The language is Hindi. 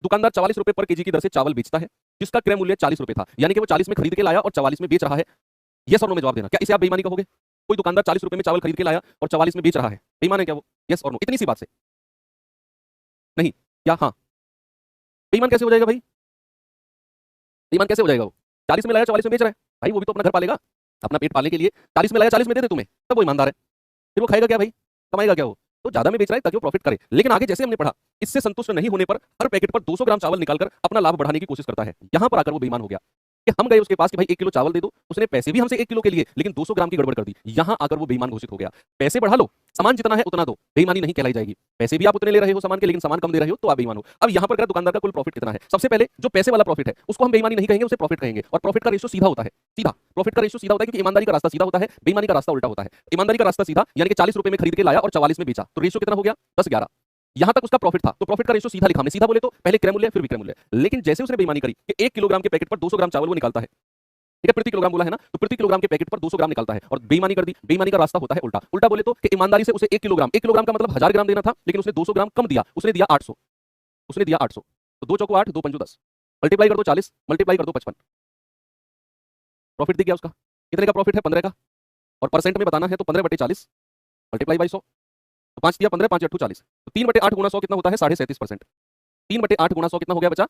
दुकानदार 44 रुपए पर केजी की दर से चावल बेचता है, जिसका क्रय मूल्य 40 रुपए था, यानी कि वो 40 में खरीद के लाया और 44 में बेच रहा है। यस और नो में जवाब देना। क्या इसे आप बेईमानी कहोगे? कोई दुकानदार 40 रुपए में चावल खरीद के लाया और 44 में बेच रहा है, बेईमान है क्या वो? यस और नो, इतनी सी बात से। नहीं या हाँ? बेईमान कैसे हो जाएगा भाई? बेईमान कैसे हो जाएगा वो? 40 में लाया 44 में बेच रहा है, भाई वो भी तो अपना घर पालेगा, अपना पेट पालने के लिए 40 में लाया 40 में दे दे तुम्हें, तब वो ईमानदार है। फिर वो खाएगा क्या भाई? कमाएगा क्या वो? तो ज्यादा में बेच रहा है ताकि वो प्रॉफिट करे। लेकिन आगे जैसे हमने पढ़ा, इससे संतुष्ट नहीं होने पर हर पैकेट पर 200 ग्राम चावल निकालकर अपना लाभ बढ़ाने की कोशिश करता है। यहां पर आकर वो बेईमान हो गया कि हम गए उसके पास कि भाई 1 किलो चावल दे दो, उसने पैसे भी हमसे 1 किलो के लिए, लेकिन 200 ग्राम की गड़बड़ कर दी। यहां आकर वो बेईमान घोषित हो गया। पैसे बढ़ा लो, सामान जितना है उतना दो, बेईमानी नहीं कहलाई जाएगी। पैसे भी आप उतने ले रहे हो सामान के, लेकिन सामान कम दे रहे हो, तो आप बेईमान हो। अब यहां पर अगर दुकानदार का कुल प्रॉफिट कितना है, सबसे पहले जो पैसे वाला प्रॉफिट है उसको हम बेईमानी नहीं कहेंगे, उसे प्रॉफिट कहेंगे। और प्रॉफिट का रेशियो सीधा होता है, सीधा प्रॉफिट का रेशियो सीधा होता है, क्योंकि ईमानदारी का रास्ता सीधा होता है, बेईमानी का रास्ता उल्टा होता है। ईमानदारी का रास्ता सीधा, यानी कि 40 रुपए में खरीद के लाया और 44 में बेचा, तो रेशियो कितना हो गया? 10-11। यहां तक उसका प्रॉफिट था, तो प्रॉफिट का रेशियो सीधा लिखा हमने। सीधा बोले तो पहले क्रय मूल्य फिर विक्रय मूल्य। लेकिन जैसे उसने बेईमानी करी कि 1 किलोग्राम के पैकेट पर 200 ग्राम चावल वो निकालता है, ठीक है, प्रति किलोग्राम बोला है ना, तो प्रति किलोग्राम के पैकेट पर 200 ग्राम निकालता है और बेईमानी कर दी। बेईमानी का रास्ता होता है उल्टा। उल्टा बोले तो कि ईमानदारी से उसे 1 किलोग्राम का मतलब 1000 ग्राम देना था, लेकिन उसने 200 ग्राम कम दिया, उसने दिया 800। उसने दिया 800, तो 2 चौको 8, 2 पंजो 10, मल्टीप्लाई कर दो 40, मल्टीप्लाई कर दो 55, प्रॉफिट दिख गया उसका। कितने का प्रॉफिट है? 15 का। और परसेंट में बताना है तो 15/40 मल्टीप्लाई बाई 100, तो 5 दिया 15, 5 8 40, तो 3/8 गुणा 100 कितना होता है? 37.5%। 3/8 गुणा 100 कितना हो गया बचा?